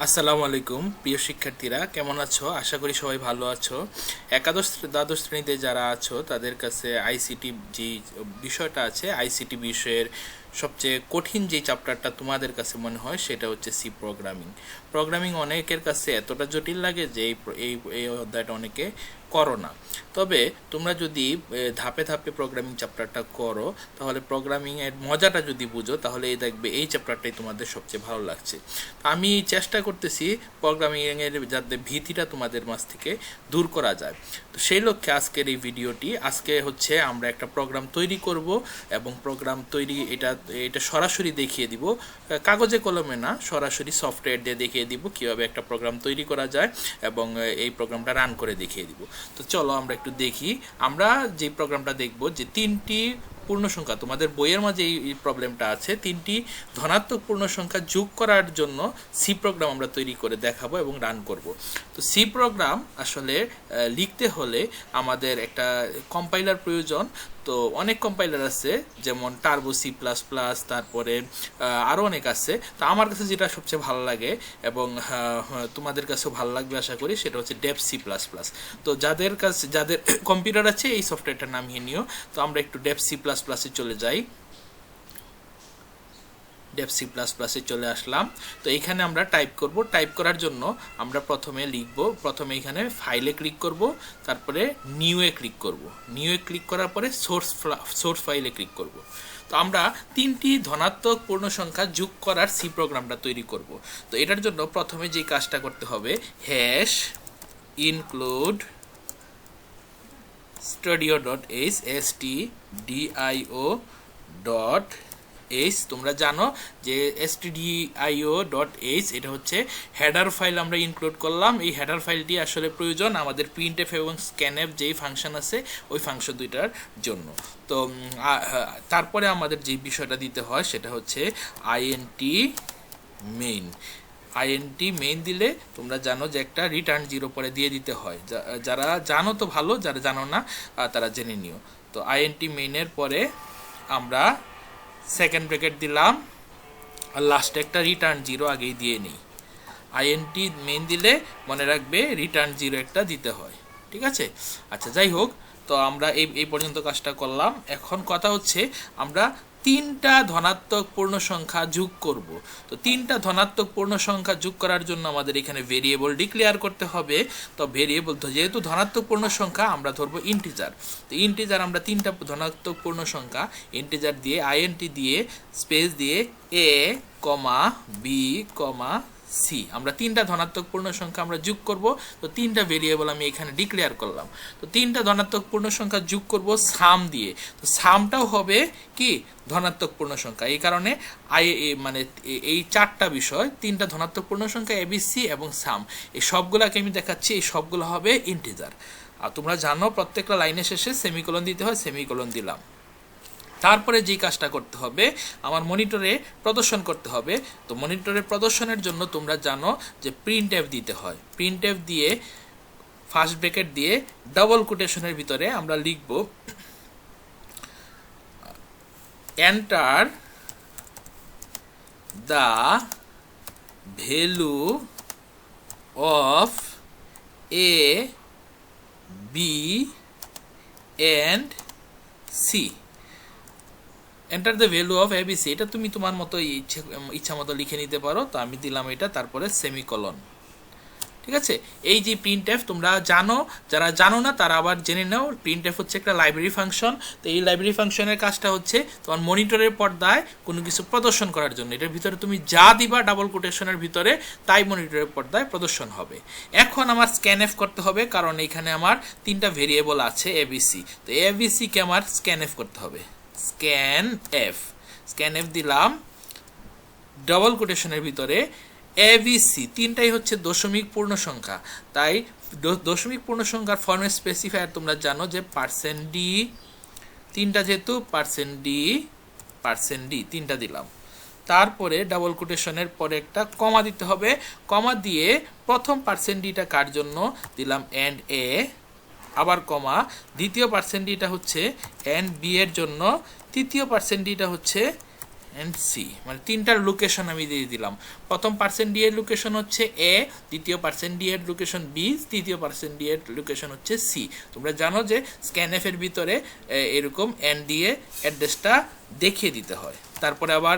আসসালামু আলাইকুম প্রিয় শিক্ষার্থীরা, কেমন আছো? আশা করি সবাই ভালো আছো। একাদশ দ্বাদশ শ্রেণীতে যারা আছো তাদের কাছে আইসিটি যে বিষয়টা আছে, আইসিটি বিষয়ের সবচেয়ে কঠিন যে চ্যাপ্টারটা তোমাদের কাছে মনে হয় সেটা হচ্ছে সি প্রোগ্রামিং। প্রোগ্রামিং অনেকের কাছে এতটা জটিল লাগে যে এই অধ্যায়টা অনেকে করো না। তবে তোমরা যদি ধাপে ধাপে প্রোগ্রামিং চ্যাপ্টারটা করো, তাহলে প্রোগ্রামিংয়ের মজাটা যদি বুঝো, তাহলে এই দেখবে এই চ্যাপ্টারটাই তোমাদের সবচেয়ে ভালো লাগছে। আমি চেষ্টা করতেছি প্রোগ্রামিংয়ের যাতে ভীতিটা তোমাদের মাঝ থেকে দূর করা যায়। তো সেই লক্ষ্যে আজকের এই ভিডিওটি। আজকে হচ্ছে আমরা একটা প্রোগ্রাম তৈরি করব এবং প্রোগ্রাম তৈরি এটা সরাসরি দেখিয়ে দিব, কাগজে কলমে না, সরাসরি সফটওয়্যার দিয়ে দেখিয়ে দিব কীভাবে একটা প্রোগ্রাম তৈরি করা যায় এবং এই প্রোগ্রামটা রান করে দেখিয়ে দিব। তো চলো আমরা একটু দেখি। আমরা যে প্রোগ্রামটা দেখব, যে তিনটি পূর্ণ সংখ্যা, তোমাদের বইয়ের মাঝে এই প্রবলেমটা আছে, তিনটি ধনাত্মক পূর্ণ সংখ্যা যোগ করার জন্য সি প্রোগ্রাম আমরা তৈরি করে দেখাবো এবং রান করব। তো সি প্রোগ্রাম আসলে লিখতে হলে আমাদের একটা কম্পাইলার প্রয়োজন। তো অনেক কম্পাইলার আছে, যেমন টার্বো সি প্লাস প্লাস, তারপরে আরও অনেক আছে। তো আমার কাছে যেটা সবচেয়ে ভালো লাগে এবং তোমাদের কাছেও ভালো লাগবে আশা করি, সেটা হচ্ছে ডেপ সি প্লাস প্লাস। তো যাদের কম্পিউটার আছে এই সফটওয়্যারটা নামিয়ে নিও। তো আমরা একটু ডেপ সি প্লাস প্লাসে চলে যাই। ডেপ সি প্লাস প্লাসে চলে আসলাম। তো এইখানে আমরা টাইপ করার জন্য আমরা প্রথমে এখানে ফাইলে ক্লিক করব, তারপরে নিউয়ে ক্লিক করব। নিউয়ে ক্লিক করার পরে সোর্স ফাইলে ক্লিক করব। তো আমরা তিনটি ধনাত্মক পূর্ণ সংখ্যা যোগ করার সি প্রোগ্রামটা তৈরি করব। তো এটার জন্য প্রথমে যে কাজটা করতে হবে, হ্যাশ ইনক্লুড studio.h stdio.h। তোমরা জানো যে stdio.h এটা হচ্ছে হেডার ফাইল আমরা ইনক্লুড করলাম। এই হেডার ফাইলটি আসলে প্রয়োজন আমাদের printf এবং scanf যেই ফাংশন আছে ওই ফাংশন দুইটার জন্য। তো তারপরে আমাদের যে বিষয়টা দিতে হয় সেটা হচ্ছে int মেইন দিলে তোমরা জানো যে একটা রিটার্ন 0 পরে দিয়ে দিতে হয়। যারা জানো তো ভালো, যারা জানো না তারা জেনে নিও। তো int মেইনের পরে আমরা সেকেন্ড ব্র্যাকেট দিলাম, আর লাস্টে একটা রিটার্ন 0 আগেই দিয়ে নিই। int মেইন দিলে মনে রাখবে রিটার্ন 0 একটা দিতে হয়, ঠিক আছে? আচ্ছা, যাই হোক, তো আমরা এই পর্যন্ত কাজটা করলাম। এখন কথা হচ্ছে আমরা তিনটা ধনাত্মক পূর্ণ সংখ্যা যোগ করব। তো তিনটা ধনাত্মক পূর্ণ সংখ্যা যোগ করার জন্য আমাদের এখানে ভেরিয়েবল ডিক্লেয়ার করতে হবে। তো ভেরিয়েবল, যেহেতু ধনাত্মক পূর্ণ সংখ্যা আমরা ধরবো ইন্টিজার। তো ইন্টিজার আমরা তিনটা ধনাত্মক পূর্ণ সংখ্যা ইন্টিজার দিয়ে int দিয়ে স্পেস দিয়ে a, b, c, আমরা তিনটা ধনাত্মক পূর্ণ সংখ্যা আমরা যোগ করব। তো তিনটা ভেরিয়েবল আমি এখানে ডিক্লেয়ার করলাম। তো তিনটা ধনাত্মক পূর্ণ সংখ্যা যোগ করব সাম দিয়ে। তো সামটাও হবে কি ধনাত্মক পূর্ণ সংখ্যা। এই কারণে মানে এই চারটা বিষয়, তিনটা ধনাত্মক পূর্ণ সংখ্যা এবিসি এবং সাম, এই সবগুলোকে আমি দেখাচ্ছি, এই সবগুলো হবে ইন্টিজার। আর তোমরা জানো প্রত্যেকটা লাইনের শেষে সেমিকোলন দিতে হয়, সেমিকোলন দিলাম। তারপরে যে কাজটা করতে হবে, আমার মনিটরে প্রদর্শন করতে হবে। তো মনিটরে প্রদর্শনের জন্য তোমরা জানো যে printf দিতে হয়। printf দিয়ে ফার্স্ট ব্র্যাকেট দিয়ে ডাবল কোটেশনের ভিতরে আমরা লিখব enter the value of A, B and C. Enter the value of ABC, এটা তুমি তোমার মতো ইচ্ছা মতো লিখে নিতে পারো। তো আমি দিলাম এটা, তারপরে সেমিকোলন, ঠিক আছে? এই যে printf তোমরা জানো, যারা জানো না তারা আবার জেনে নাও। printf হচ্ছে একটা লাইব্রেরি ফাংশন। তো এই লাইব্রেরি ফাংশনের কাজটা হচ্ছে তোমার মনিটরের পর্দায় কোনো কিছু প্রদর্শন করার জন্য। এটার ভিতরে তুমি যা দিবা ডাবল কোটেশনের ভিতরে, তাই মনিটরের পর্দায় প্রদর্শন হবে। এখন আমার scanf করতে হবে, কারণ এখানে আমার তিনটা ভেরিয়েবল আছে এবিসি। তো এবিসি কে আমার scanf করতে হবে। scanf দিলাম ডাবল কোটেশনের ভিতরে। এবিসি তিনটাই হচ্ছে দশমিক পূর্ণ সংখ্যা, তাই দশমিক পূর্ণ সংখ্যার ফরম্যাট স্পেসিফায়ার তোমরা জানো যে %d, তিনটা যেহেতু %d তিনটা দিলাম। তারপরে ডাবল কোটেশনের পরে একটা কমা দিতে হবে। কমা দিয়ে প্রথম %dটা কার জন্য দিলাম and a, আবার কমা, দ্বিতীয় %dটা হচ্ছে and b এর জন্য, তৃতীয় %dটা হচ্ছে এন্ড সি, মানে তিনটার লোকেশন আমি দিয়ে দিলাম। প্রথম পার্সেন্ট ডি এর লোকেশন হচ্ছে এ, দ্বিতীয় পার্সেন্ট ডি এর লোকেশন বি, তৃতীয় পার্সেন্ট ডি এর লোকেশন হচ্ছে সি। তোমরা জানো যে স্ক্যানএফ এর ভিতরে এরকম এন দিয়ে অ্যাড্রেসটা দেখিয়ে দিতে হয়। তারপরে আবার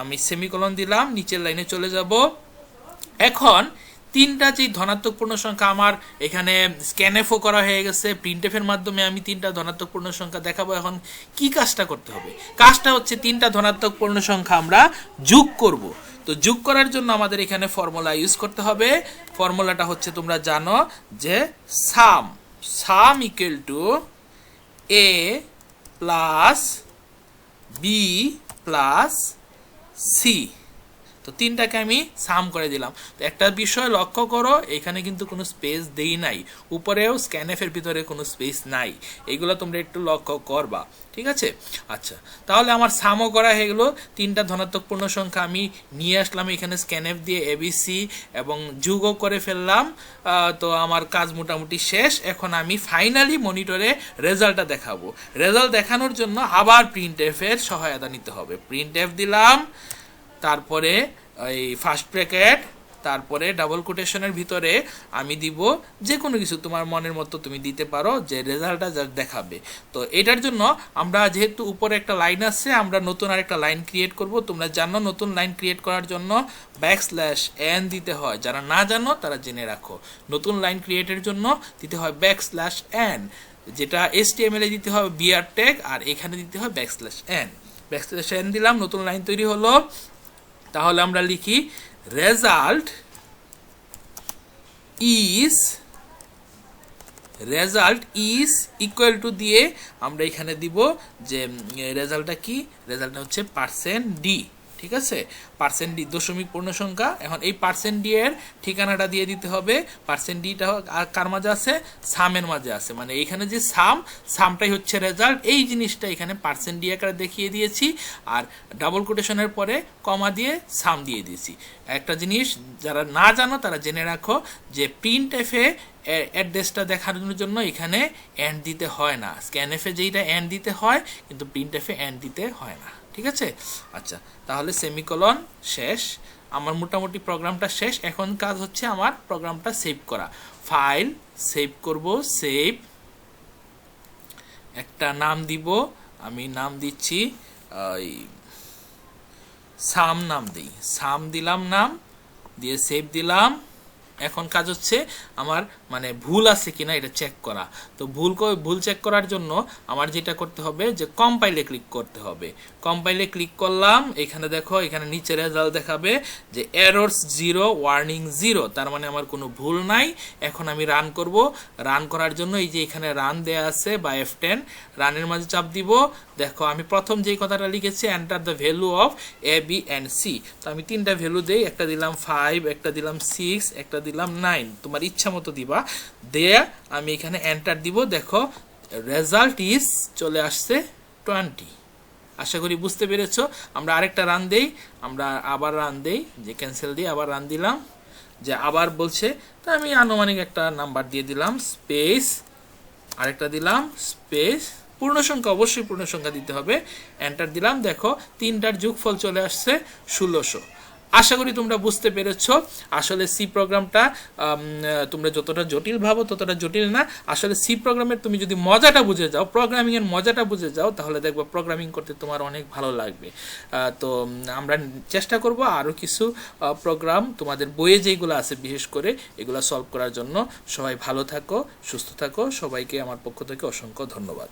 আমি সেমিকোলন দিলাম, নিচের লাইনে চলে যাব। এখন তিনটা যে ধনাত্মক পূর্ণ সংখ্যা আমার এখানে স্ক্যানএফও করা হয়ে গেছে, প্রিন্টএফের মাধ্যমে আমি তিনটা ধনাত্মক পূর্ণ সংখ্যা দেখাবো। এখন কি কাজটা করতে হবে? কাজটা হচ্ছে তিনটা ধনাত্মক পূর্ণ সংখ্যা আমরা যোগ করব। তো যোগ করার জন্য আমাদের এখানে ফর্মুলা ইউজ করতে হবে। ফর্মুলাটা হচ্ছে তোমরা জানো যে sum equal to A plus B plus C. তো তিনটাকে আমি সাম করে দিলাম। তো একটা বিষয় লক্ষ্য করো, এখানে কিন্তু কোনো স্পেস দেই নাই, উপরেও স্ক্যানএফ এর ভিতরে কোনো স্পেস নাই, এগুলো তোমরা একটু লক্ষ্য করবা, ঠিক আছে? আচ্ছা, তাহলে আমার সামও করা হয়ে গেলো। তিনটা ধনাত্মক পূর্ণ সংখ্যা আমি নিয়ে আসলাম এখানে স্ক্যানএফ দিয়ে এবিসি এবং যোগও করে ফেললাম। তো আমার কাজ মোটামুটি শেষ। এখন আমি ফাইনালি মনিটরে রেজাল্টটা দেখাবো। রেজাল্ট দেখানোর জন্য আবার প্রিন্টএফ এর সহায়তা নিতে হবে। প্রিন্টএফ দিলাম, তারপরে এই ফার্স্ট ব্র্যাকেট, তারপরে ডাবল কোটেশনের ভিতরে আমি দিব যে কোনো কিছু তোমার মনের মতো তুমি দিতে পারো, যে রেজাল্টটা যা দেখাবে। তো এটার জন্য আমরা যেহেতু উপরে একটা লাইন আছে, আমরা নতুন আরেকটা লাইন ক্রিয়েট করব। তোমরা জানো নতুন লাইন ক্রিয়েট করার জন্য \n দিতে হয়, যারা না জানো তারা জেনে রাখো। নতুন লাইন ক্রিয়েটের জন্য দিতে হয় \n, যেটা HTML এ দিতে হবে বিআর ট্যাগ, আর এখানে দিতে হয় \n দিলাম, নতুন লাইন তৈরি হলো। তাহলে আমরা লিখি রেজাল্ট ইজ ইকুয়াল টু দিয়ে আমরা এখানে দিব যে রেজাল্টটা কি, রেজাল্টটা হচ্ছে %d, ঠিক আছে? %d দশমিক পূর্ণ সংখ্যা। এখন এই %d এর ঠিকানাটা দিয়ে দিতে হবে। %dটা কার মাঝে আছে? সামের মাঝে আছে, মানে এইখানে যে সামটাই হচ্ছে রেজাল্ট। এই জিনিসটা এখানে %d আকারে দেখিয়ে দিয়েছি, আর ডাবল কোটেশনের পরে কমা দিয়ে সাম দিয়ে দিয়েছি। একটা জিনিস যারা না জানো তারা জেনে রাখো যে প্রিন্টএফে অ্যাড্রেসটা দেখানোর জন্য এখানে এন্ড দিতে হয় না। স্ক্যানএফে যেইটা এন্ড দিতে হয়, কিন্তু প্রিন্টএফে এন্ড দিতে হয় না, ঠিক আছে? আচ্ছা, তাহলে সেমিকোলন শেষ, আমার মোটামুটি প্রোগ্রামটা শেষ। এখন কাজ হচ্ছে আমার প্রোগ্রামটা সেভ করা। ফাইল সেভ করব, সেভ, একটা নাম দিব, আমি নাম দিচ্ছি সাম, নাম দিই, সাম দিলাম, নাম দিয়ে সেভ দিলাম। এখন কাজ হচ্ছে আমার মানে ভুল আছে কিনা এটা চেক করা। তো ভুল চেক করার জন্য আমার যেটা করতে হবে যে কম্পাইলে ক্লিক করতে হবে। কম্পাইলে ক্লিক করলাম, এখানে দেখো এখানে নিচে রেজাল্ট দেখাবে যে এররস 0 ওয়ার্নিং 0, তার মানে আমার কোনো ভুল নাই। এখন আমি রান করব। রান করার জন্য এই যে এখানে রান দেয়া আছে বা F10, রানের মাঝে চাপ দিব। দেখো আমি প্রথম যেই কথাটা লিখেছি enter the value of A B and C, তো আমি তিনটা ভ্যালু দেই, একটা দিলাম 5, একটা দিলাম 6, একটা দিলাম 9, তোমার ইচ্ছা মতো দিবা। দিয়ে আমি এখানে এন্টার দিব। দেখো রেজাল্ট ইজ চলে আসছে 20। আশা করি বুঝতে পেরেছো। আমরা আরেকটা রান দেই, আমরা আবার রান দেই, যে ক্যান্সেল দিয়ে আবার রান দিলাম, যে আবার বলছে, তো আমি আনুমানিক একটা নাম্বার দিয়ে দিলাম, স্পেস, আরেকটা দিলাম স্পেস, পূর্ণ সংখ্যা অবশ্যই পূর্ণ সংখ্যা দিতে হবে, এন্টার দিলাম। দেখো তিনটার যোগফল চলে আসছে 1600। আশা করি তোমরা বুঝতে পেরেছো। আসলে সি প্রোগ্রামটা তোমরা যতটা জটিল ভাবো ততটা জটিল না। আসলে সি প্রোগ্রামের তুমি যদি মজাটা বুঝে যাও, প্রোগ্রামিংয়ের মজাটা বুঝে যাও, তাহলে দেখবো প্রোগ্রামিং করতে তোমার অনেক ভালো লাগবে। তো আমরা চেষ্টা করব আরও কিছু প্রোগ্রাম তোমাদের বইয়ে যেগুলো আছে বিশেষ করে এগুলো সলভ করার জন্য। সবাই ভালো থাকো, সুস্থ থাকো, সবাইকে আমার পক্ষ থেকে অসংখ্য ধন্যবাদ।